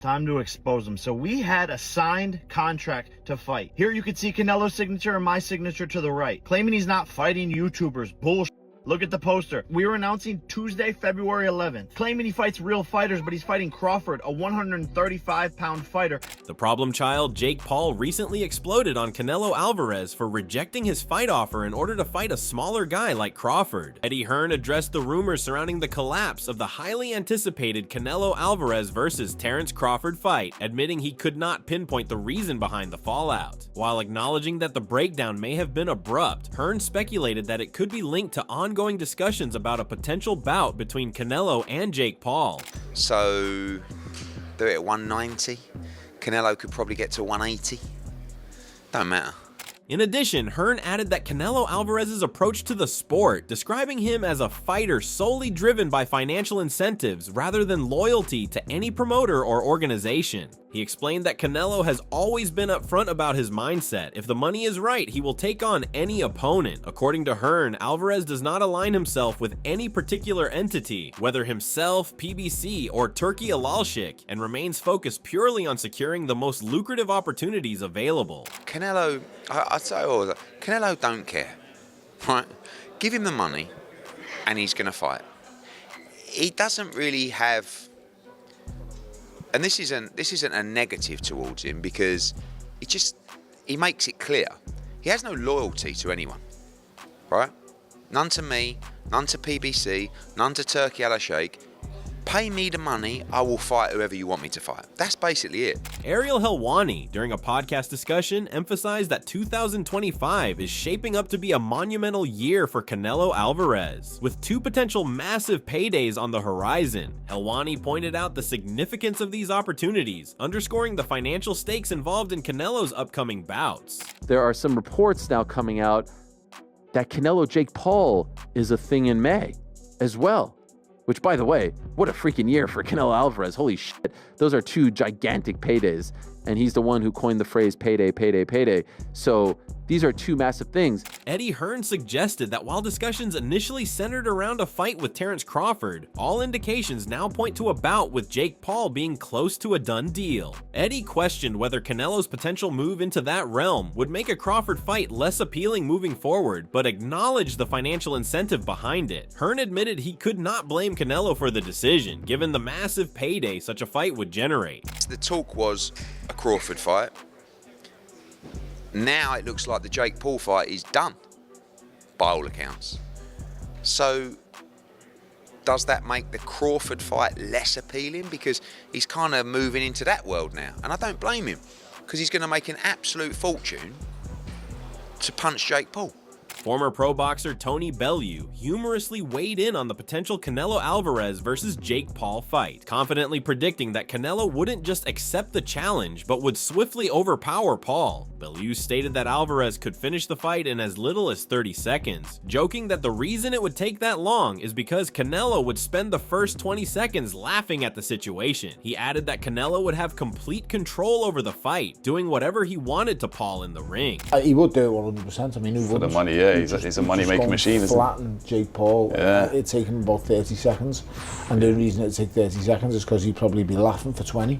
Time to expose him. So we had a signed contract to fight. Here you can see Canelo's signature and my signature to the right. Claiming he's not fighting YouTubers. Bullshit. Look at the poster. We were announcing Tuesday, February 11th. Claiming he fights real fighters, but he's fighting Crawford, a 135-pound fighter. The problem child, Jake Paul, recently exploded on Canelo Alvarez for rejecting his fight offer in order to fight a smaller guy like Crawford. Eddie Hearn addressed the rumors surrounding the collapse of the highly anticipated Canelo Alvarez versus Terence Crawford fight, admitting he could not pinpoint the reason behind the fallout. While acknowledging that the breakdown may have been abrupt, Hearn speculated that it could be linked to ongoing discussions about a potential bout between Canelo and Jake Paul. So they're at 190. Canelo could probably get to 180. Don't matter. In addition, Hearn added that Canelo Alvarez's approach to the sport, describing him as a fighter solely driven by financial incentives rather than loyalty to any promoter or organization. He explained that Canelo has always been upfront about his mindset. If the money is right, he will take on any opponent. According to Hearn, Alvarez does not align himself with any particular entity, whether himself, PBC, or Turki Alalshik, and remains focused purely on securing the most lucrative opportunities available. Canelo, I'd say always, Canelo don't care, right? Give him the money and he's going to fight. He doesn't really have, and this isn't a negative towards him, because he makes it clear. He has no loyalty to anyone, right? None to me, none to PBC, none to Turki Alalshik. Pay me the money, I will fight whoever you want me to fight. That's basically it. Ariel Helwani, during a podcast discussion, emphasized that 2025 is shaping up to be a monumental year for Canelo Alvarez, with two potential massive paydays on the horizon. Helwani pointed out the significance of these opportunities, underscoring the financial stakes involved in Canelo's upcoming bouts. There are some reports now coming out that Canelo-Jake Paul is a thing in May as well. Which, by the way, what a freaking year for Canelo Alvarez. Holy shit. Those are two gigantic paydays. And he's the one who coined the phrase payday, payday, payday. So these are two massive things. Eddie Hearn suggested that while discussions initially centered around a fight with Terence Crawford, all indications now point to a bout with Jake Paul being close to a done deal. Eddie questioned whether Canelo's potential move into that realm would make a Crawford fight less appealing moving forward, but acknowledged the financial incentive behind it. Hearn admitted he could not blame Canelo for the decision, given the massive payday such a fight would generate. The talk was a Crawford fight. Now it looks like the Jake Paul fight is done, by all accounts. So does that make the Crawford fight less appealing? Because he's kind of moving into that world now. And I don't blame him, because he's going to make an absolute fortune to punch Jake Paul. Former pro boxer Tony Bellew humorously weighed in on the potential Canelo Alvarez versus Jake Paul fight, confidently predicting that Canelo wouldn't just accept the challenge, but would swiftly overpower Paul. Bellew stated that Alvarez could finish the fight in as little as 30 seconds, joking that the reason it would take that long is because Canelo would spend the first 20 seconds laughing at the situation. He added that Canelo would have complete control over the fight, doing whatever he wanted to Paul in the ring. He would do it 100%. I mean, who For wouldn't? the money, yeah. He's a money-making machine, isn't he? Flatten Jake Paul. Yeah. It'd take him about 30 seconds. And the reason it'd take 30 seconds is because he'd probably be laughing for 20.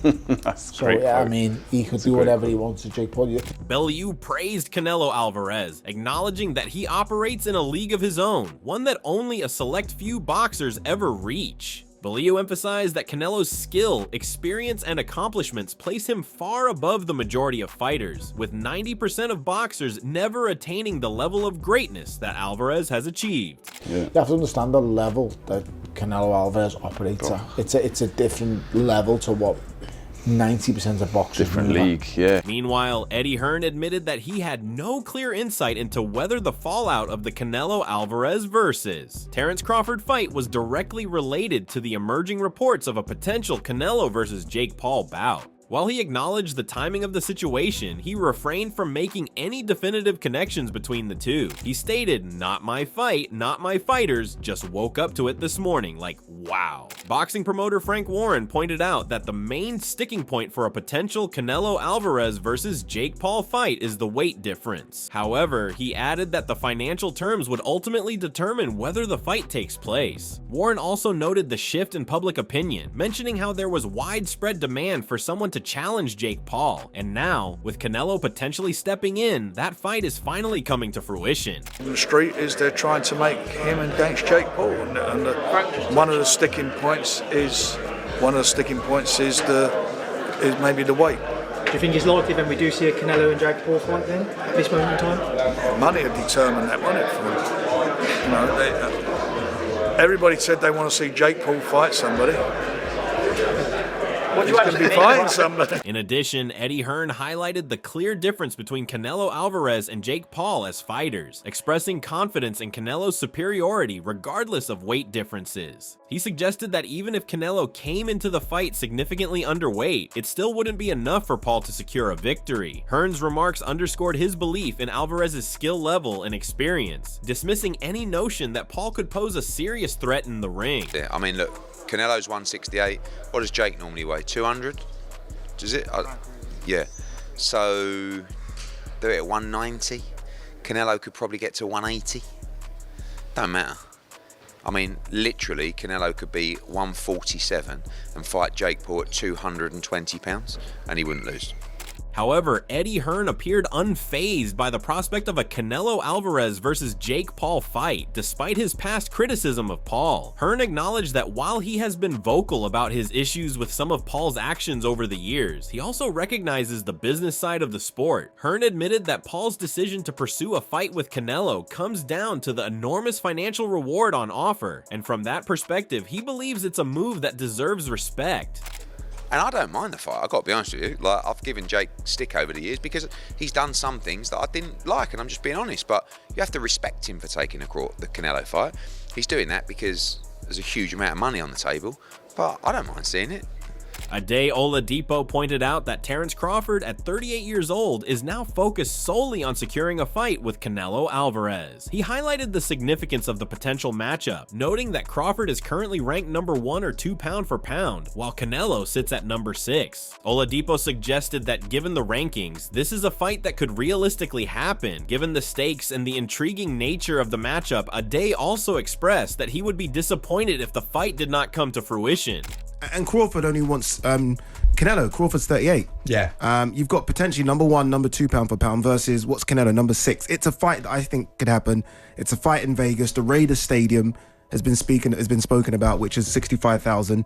That's So, great. yeah, Part. I mean, he could That's do a great whatever part. he wants to Jake Paul. Bellew praised Canelo Alvarez, acknowledging that he operates in a league of his own, one that only a select few boxers ever reach. Bellew emphasized that Canelo's skill, experience, and accomplishments place him far above the majority of fighters, with 90% of boxers never attaining the level of greatness that Alvarez has achieved. Yeah. You have to understand the level that Canelo Alvarez operates at. It's a different level to what 90% of boxers Different move at. league, yeah. Meanwhile, Eddie Hearn admitted that he had no clear insight into whether the fallout of the Canelo Alvarez versus Terence Crawford fight was directly related to the emerging reports of a potential Canelo versus Jake Paul bout. While he acknowledged the timing of the situation, he refrained from making any definitive connections between the two. He stated, "Not my fight, not my fighters, just woke up to it this morning." Like, wow. Boxing promoter Frank Warren pointed out that the main sticking point for a potential Canelo Alvarez versus Jake Paul fight is the weight difference. However, he added that the financial terms would ultimately determine whether the fight takes place. Warren also noted the shift in public opinion, mentioning how there was widespread demand for someone to challenge Jake Paul, and now, with Canelo potentially stepping in, that fight is finally coming to fruition. The street is they're trying to make him against Jake Paul, and one of the sticking points is maybe the weight. Do you think it's likely then we do see a Canelo and Jake Paul fight then at this moment in time? Money will determine that, won't it? You know, everybody said they want to see Jake Paul fight somebody. He's going to be fighting somebody. In addition, Eddie Hearn highlighted the clear difference between Canelo Alvarez and Jake Paul as fighters, expressing confidence in Canelo's superiority regardless of weight differences. He suggested that even if Canelo came into the fight significantly underweight, it still wouldn't be enough for Paul to secure a victory. Hearn's remarks underscored his belief in Alvarez's skill level and experience, dismissing any notion that Paul could pose a serious threat in the ring. Yeah, I mean, look, Canelo's 168. What does Jake normally weigh? 200? Does it? Yeah. So they're at 190. Canelo could probably get to 180. Don't matter. I mean, literally, Canelo could be 147 and fight Jake Paul at 220 pounds, and he wouldn't lose. However, Eddie Hearn appeared unfazed by the prospect of a Canelo Alvarez versus Jake Paul fight, despite his past criticism of Paul. Hearn acknowledged that while he has been vocal about his issues with some of Paul's actions over the years, he also recognizes the business side of the sport. Hearn admitted that Paul's decision to pursue a fight with Canelo comes down to the enormous financial reward on offer, and from that perspective, he believes it's a move that deserves respect. And I don't mind the fight, I've got to be honest with you. Like, I've given Jake stick over the years because he's done some things that I didn't like, and I'm just being honest. But you have to respect him for taking the Canelo fight. He's doing that because there's a huge amount of money on the table, but I don't mind seeing it. Ade Oladipo pointed out that Terence Crawford, at 38 years old, is now focused solely on securing a fight with Canelo Alvarez. He highlighted the significance of the potential matchup, noting that Crawford is currently ranked number 1 or 2 pound for pound, while Canelo sits at number 6. Oladipo suggested that given the rankings, this is a fight that could realistically happen. Given the stakes and the intriguing nature of the matchup, Ade also expressed that he would be disappointed if the fight did not come to fruition. And Crawford only wants Canelo. Crawford's 38. Yeah. You've got potentially number 1, number 2 pound for pound versus what's Canelo, number 6. It's a fight that I think could happen. It's a fight in Vegas. The Raiders Stadium has been spoken about, which is 65,000.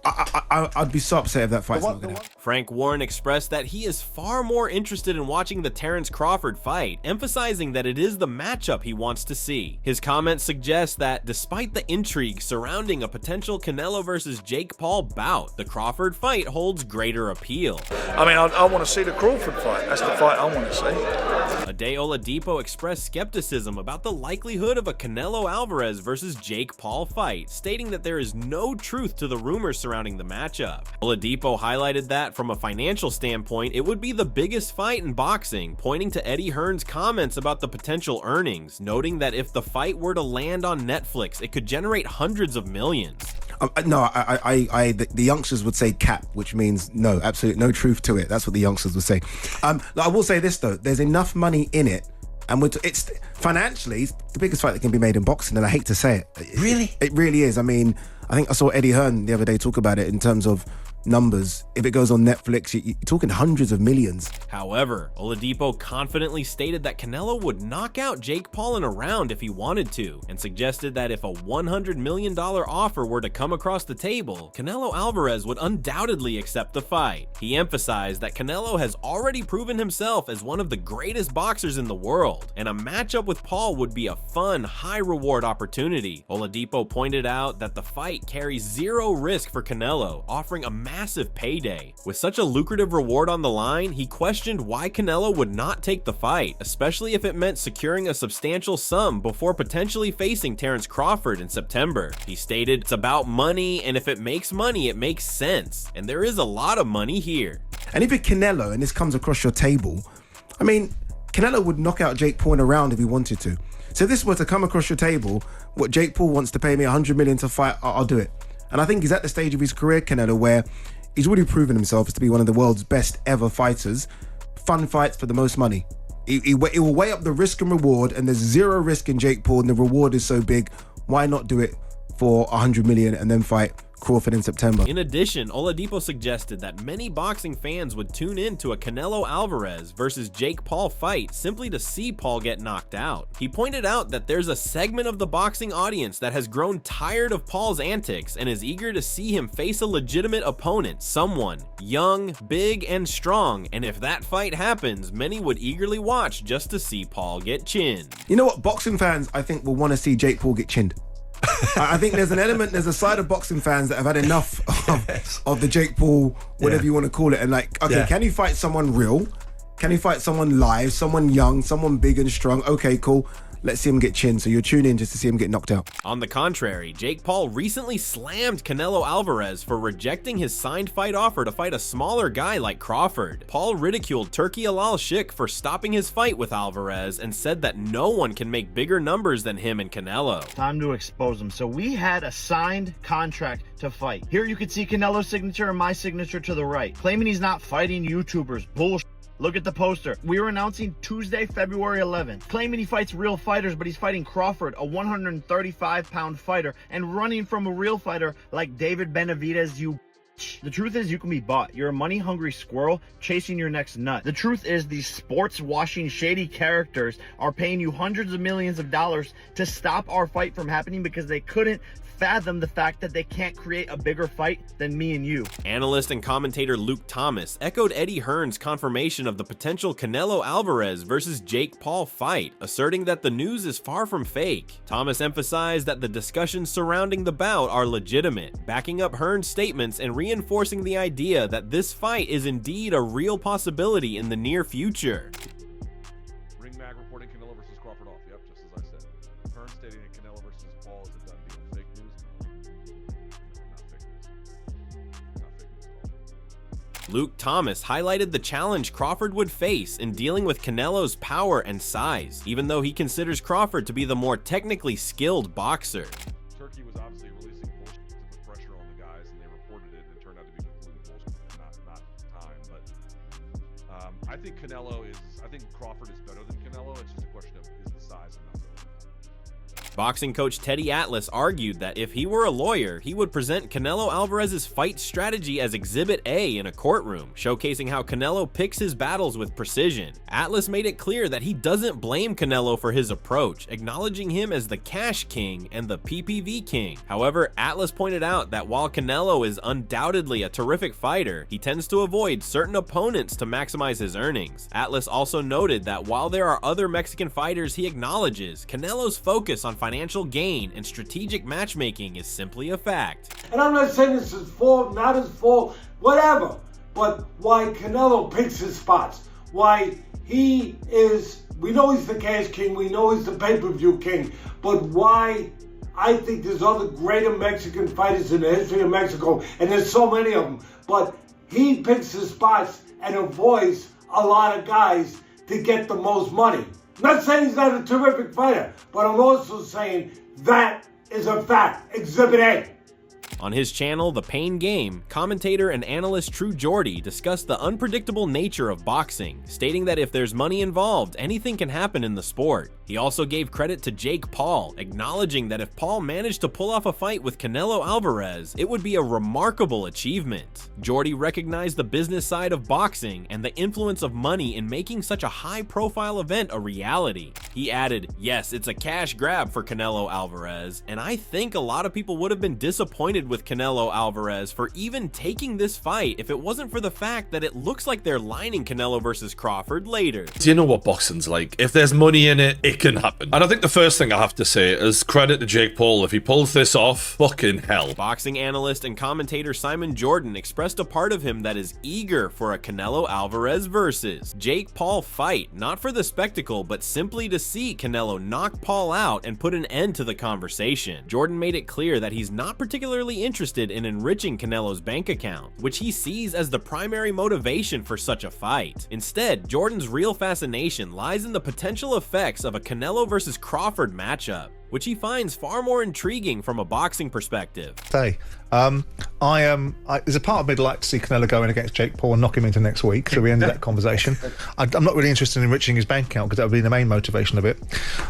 I'd be so upset if that fight's not going to happen. Frank Warren expressed that he is far more interested in watching the Terence Crawford fight, emphasizing that it is the matchup he wants to see. His comments suggest that despite the intrigue surrounding a potential Canelo versus Jake Paul bout, the Crawford fight holds greater appeal. I mean, I want to see the Crawford fight. That's the fight I want to see. Ade Oladipo expressed skepticism about the likelihood of a Canelo Alvarez versus Jake Paul fight, stating that there is no truth to the rumors surrounding the matchup. Oladipo highlighted that from a financial standpoint, it would be the biggest fight in boxing, pointing to Eddie Hearn's comments about the potential earnings, noting that if the fight were to land on Netflix, it could generate hundreds of millions. The youngsters would say cap, which means no, absolutely no truth to it. That's what the youngsters would say. I will say this though, there's enough money in it, and it's financially it's the biggest fight that can be made in boxing, and I hate to say it. Really? It really is. I mean, I think I saw Eddie Hearn the other day talk about it in terms of numbers. If it goes on Netflix, you're talking hundreds of millions. However, Oladipo confidently stated that Canelo would knock out Jake Paul in a round if he wanted to, and suggested that if a $100 million offer were to come across the table, Canelo Alvarez would undoubtedly accept the fight. He emphasized that Canelo has already proven himself as one of the greatest boxers in the world, and a matchup with Paul would be a fun, high-reward opportunity. Oladipo pointed out that the fight carries zero risk for Canelo, offering a massive payday. With such a lucrative reward on the line, he questioned why Canelo would not take the fight, especially if it meant securing a substantial sum before potentially facing Terence Crawford in September. He stated, "It's about money, and if it makes money, it makes sense, and there is a lot of money here." And if you're Canelo and this comes across your table, I mean, Canelo would knock out Jake Paul in a round if he wanted to. So if this were to come across your table, what Jake Paul wants to pay me $100 million to fight, I'll do it. And I think he's at the stage of his career, Canelo, where he's already proven himself to be one of the world's best ever fighters. Fun fights for the most money. He will weigh up the risk and reward, and there's zero risk in Jake Paul, and the reward is so big. Why not do it for $100 million and then fight Crawford in September? In addition, Oladipo suggested that many boxing fans would tune in to a Canelo Alvarez versus Jake Paul fight simply to see Paul get knocked out. He pointed out that there's a segment of the boxing audience that has grown tired of Paul's antics and is eager to see him face a legitimate opponent, someone young, big, and strong, and if that fight happens, many would eagerly watch just to see Paul get chinned. You know what? Boxing fans, I think, will want to see Jake Paul get chinned. I think there's a side of boxing fans that have had enough of the Jake Paul, whatever you want to call it, and like, okay, can you fight someone real? Can you fight someone live, someone young, someone big and strong? Okay, cool. Let's see him get chinned. So you're tuned in just to see him get knocked out. On the contrary, Jake Paul recently slammed Canelo Alvarez for rejecting his signed fight offer to fight a smaller guy like Crawford. Paul ridiculed Turki Al-Sheikh for stopping his fight with Alvarez and said that no one can make bigger numbers than him and Canelo. Time to expose him. So we had a signed contract to fight. Here you can see Canelo's signature and my signature to the right, claiming he's not fighting YouTubers. Bullshit. Look at the poster. We were announcing Tuesday, February 11th, claiming he fights real fighters, but he's fighting Crawford, a 135-pound fighter, and running from a real fighter like David Benavidez, you. The truth is, you can be bought. You're a money-hungry squirrel chasing your next nut. The truth is, these sports-washing, shady characters are paying you hundreds of millions of dollars to stop our fight from happening because they couldn't fathom the fact that they can't create a bigger fight than me and you. Analyst and commentator Luke Thomas echoed Eddie Hearn's confirmation of the potential Canelo Alvarez versus Jake Paul fight, asserting that the news is far from fake. Thomas emphasized that the discussions surrounding the bout are legitimate, backing up Hearn's statements and reinforcing the idea that this fight is indeed a real possibility in the near future. Ring Mag reporting Canelo versus Crawford off. Yep, just as I said. Hearn stating that Canelo versus Paul is a done deal. Fake news? No, not fake news. Not fake news at all. Luke Thomas highlighted the challenge Crawford would face in dealing with Canelo's power and size, even though he considers Crawford to be the more technically skilled boxer. Turkey was obviously releasing bullshit to put pressure on the guys, and they reported it, and it turned out to be completely bullshit. Not time, but I think Crawford is better than Canelo. It's just a question of is the size enough. Boxing coach Teddy Atlas argued that if he were a lawyer, he would present Canelo Alvarez's fight strategy as Exhibit A in a courtroom, showcasing how Canelo picks his battles with precision. Atlas made it clear that he doesn't blame Canelo for his approach, acknowledging him as the cash king and the PPV king. However, Atlas pointed out that while Canelo is undoubtedly a terrific fighter, he tends to avoid certain opponents to maximize his earnings. Atlas also noted that while there are other Mexican fighters he acknowledges, Canelo's focus on financial gain and strategic matchmaking is simply a fact. And I'm not saying this is fault, not his fault, whatever, but why Canelo picks his spots, why he is, we know he's the cash king, we know he's the pay-per-view king, but why I think there's other greater Mexican fighters in the history of Mexico, and there's so many of them, but he picks his spots and avoids a lot of guys to get the most money. I'm not saying he's not a terrific fighter, but I'm also saying that is a fact. Exhibit A. On his channel, The Pain Game, commentator and analyst True Geordie discussed the unpredictable nature of boxing, stating that if there's money involved, anything can happen in the sport. He also gave credit to Jake Paul, acknowledging that if Paul managed to pull off a fight with Canelo Alvarez, it would be a remarkable achievement. Geordie recognized the business side of boxing and the influence of money in making such a high-profile event a reality. He added, "Yes, it's a cash grab for Canelo Alvarez, and I think a lot of people would have been disappointed with Canelo Alvarez for even taking this fight if it wasn't for the fact that it looks like they're lining Canelo versus Crawford later." Do you know what boxing's like? If there's money in it, it can happen. And I think the first thing I have to say is credit to Jake Paul. If he pulls this off, fucking hell. Boxing analyst and commentator Simon Jordan expressed a part of him that is eager for a Canelo Alvarez versus Jake Paul fight, not for the spectacle, but simply to see Canelo knock Paul out and put an end to the conversation. Jordan made it clear that he's not particularly clearly interested in enriching Canelo's bank account, which he sees as the primary motivation for such a fight. Instead, Jordan's real fascination lies in the potential effects of a Canelo versus Crawford matchup, which he finds far more intriguing from a boxing perspective. There's a part of me that like to see Canelo go in against Jake Paul and knock him into next week, so we ended that conversation. I'm not really interested in enriching his bank account because that would be the main motivation of it.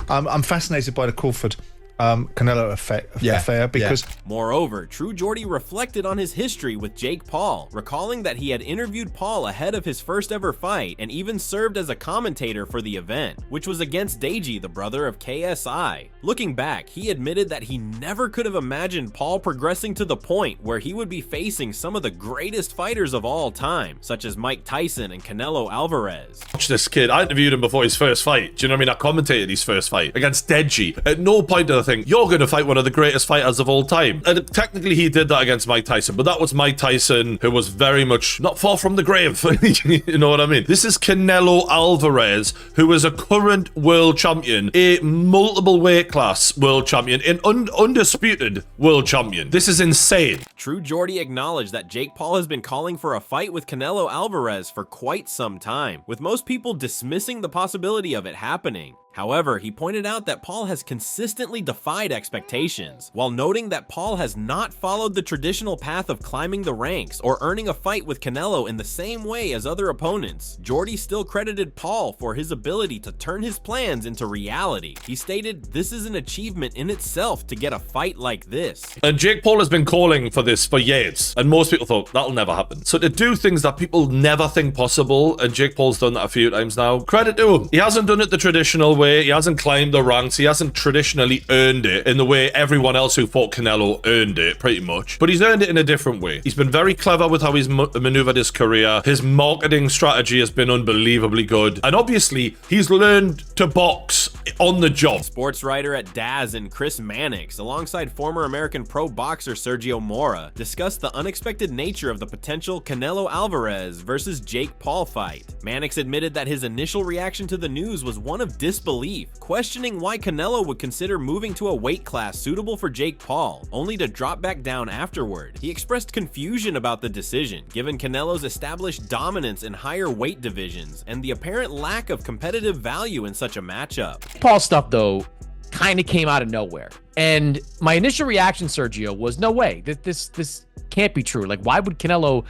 I'm fascinated by the Crawford Canelo affair because Moreover, True Geordie reflected on his history with Jake Paul, recalling that he had interviewed Paul ahead of his first ever fight and even served as a commentator for the event, which was against Deji, the brother of KSI. Looking back, he admitted that he never could have imagined Paul progressing to the point where he would be facing some of the greatest fighters of all time, such as Mike Tyson and Canelo Alvarez. Watch this kid. I interviewed him before his first fight. Do you know what I mean? I commentated his first fight against Deji. At no point did I think, you're going to fight one of the greatest fighters of all time. And technically he did that against Mike Tyson, but that was Mike Tyson, who was very much not far from the grave. You know what I mean? This is Canelo Alvarez, who is a current world champion, a multiple weight class world champion, an undisputed world champion. This is insane. True Geordie acknowledged that Jake Paul has been calling for a fight with Canelo Alvarez for quite some time, with most people dismissing the possibility of it happening. However, he pointed out that Paul has consistently defied expectations, while noting that Paul has not followed the traditional path of climbing the ranks or earning a fight with Canelo in the same way as other opponents. Geordie still credited Paul for his ability to turn his plans into reality. He stated, "This is an achievement in itself to get a fight like this." And Jake Paul has been calling for this for years, and most people thought that'll never happen. So to do things that people never think possible, and Jake Paul's done that a few times now, credit to him. He hasn't done it the traditional way. He hasn't climbed the ranks. He hasn't traditionally earned it in the way everyone else who fought Canelo earned it, pretty much. But he's earned it in a different way. He's been very clever with how he's maneuvered his career. His marketing strategy has been unbelievably good. And obviously, he's learned to box on the job. Sports writer at Daz and Chris Mannix, alongside former American pro boxer Sergio Mora, discussed the unexpected nature of the potential Canelo Alvarez versus Jake Paul fight. Mannix admitted that his initial reaction to the news was one of disbelief, questioning why Canelo would consider moving to a weight class suitable for Jake Paul, only to drop back down afterward. He expressed confusion about the decision, given Canelo's established dominance in higher weight divisions and the apparent lack of competitive value in such a matchup. Paul stuff, though, kind of came out of nowhere. And my initial reaction, Sergio, was no way. This can't be true. Like, why would Canelo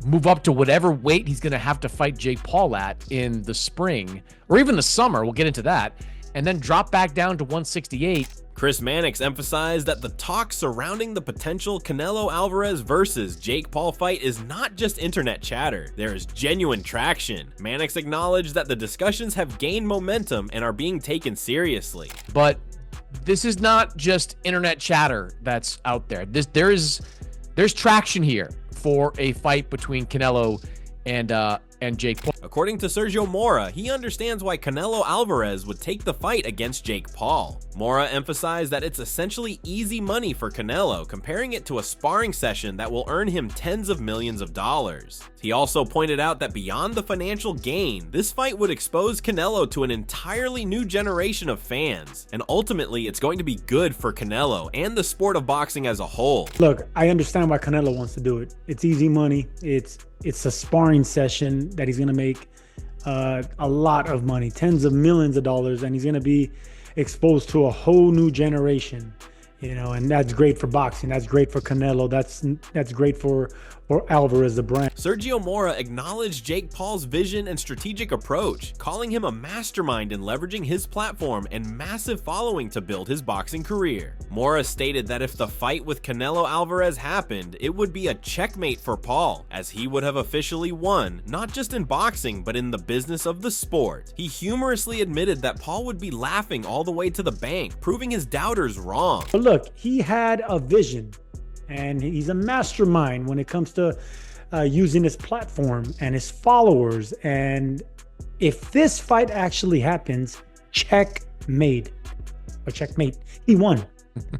move up to whatever weight he's going to have to fight Jake Paul at in the spring or even the summer? We'll get into that. And then drop back down to 168. Chris Mannix emphasized that the talk surrounding the potential Canelo Alvarez versus Jake Paul fight is not just internet chatter. There is genuine traction. Mannix acknowledged that the discussions have gained momentum and are being taken seriously. But this is not just internet chatter that's out there. There's traction here for a fight between Canelo and Jake Paul. According to Sergio Mora, he understands why Canelo Alvarez would take the fight against Jake Paul. Mora emphasized that it's essentially easy money for Canelo, comparing it to a sparring session that will earn him tens of millions of dollars. He also pointed out that beyond the financial gain, this fight would expose Canelo to an entirely new generation of fans, and ultimately it's going to be good for Canelo and the sport of boxing as a whole. Look, I understand why Canelo wants to do it. It's easy money. It's a sparring session that he's going to make a lot of money, tens of millions of dollars, and he's going to be exposed to a whole new generation, you know, and that's great for boxing. That's great for Canelo. That's great for Alvarez, the brand. Sergio Mora acknowledged Jake Paul's vision and strategic approach, calling him a mastermind in leveraging his platform and massive following to build his boxing career. Mora stated that if the fight with Canelo Alvarez happened, it would be a checkmate for Paul, as he would have officially won, not just in boxing, but in the business of the sport. He humorously admitted that Paul would be laughing all the way to the bank, proving his doubters wrong. But look, he had a vision, and he's a mastermind when it comes to using his platform and his followers. And if this fight actually happens, checkmate. He won.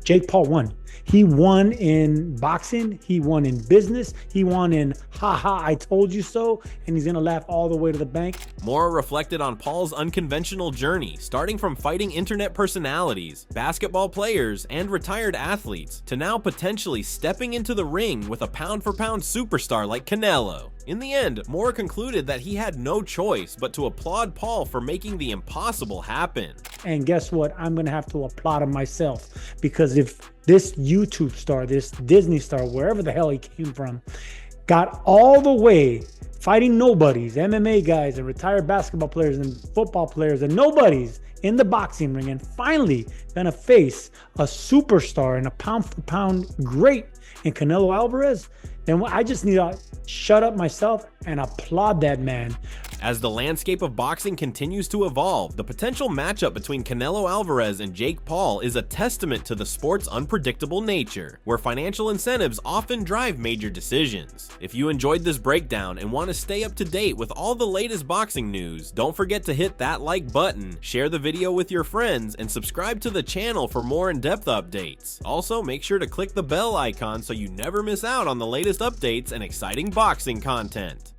Jake Paul won. He won in boxing, he won in business, he won in haha, I told you so, and he's gonna laugh all the way to the bank. Mora reflected on Paul's unconventional journey, starting from fighting internet personalities, basketball players, and retired athletes, to now potentially stepping into the ring with a pound-for-pound superstar like Canelo. In the end, Mora concluded that he had no choice but to applaud Paul for making the impossible happen. And guess what? I'm gonna have to applaud him myself, because if this YouTube star, this Disney star, wherever the hell he came from, got all the way fighting nobodies, MMA guys and retired basketball players and football players and nobodies in the boxing ring, and finally gonna face a superstar and a pound-for-pound great in Canelo Alvarez, then I just need to shut up myself and applaud that man. As the landscape of boxing continues to evolve, the potential matchup between Canelo Alvarez and Jake Paul is a testament to the sport's unpredictable nature, where financial incentives often drive major decisions. If you enjoyed this breakdown and want to stay up to date with all the latest boxing news, don't forget to hit that like button, share the video with your friends, and subscribe to the channel for more in-depth updates. Also, make sure to click the bell icon so you never miss out on the latest updates and exciting boxing content.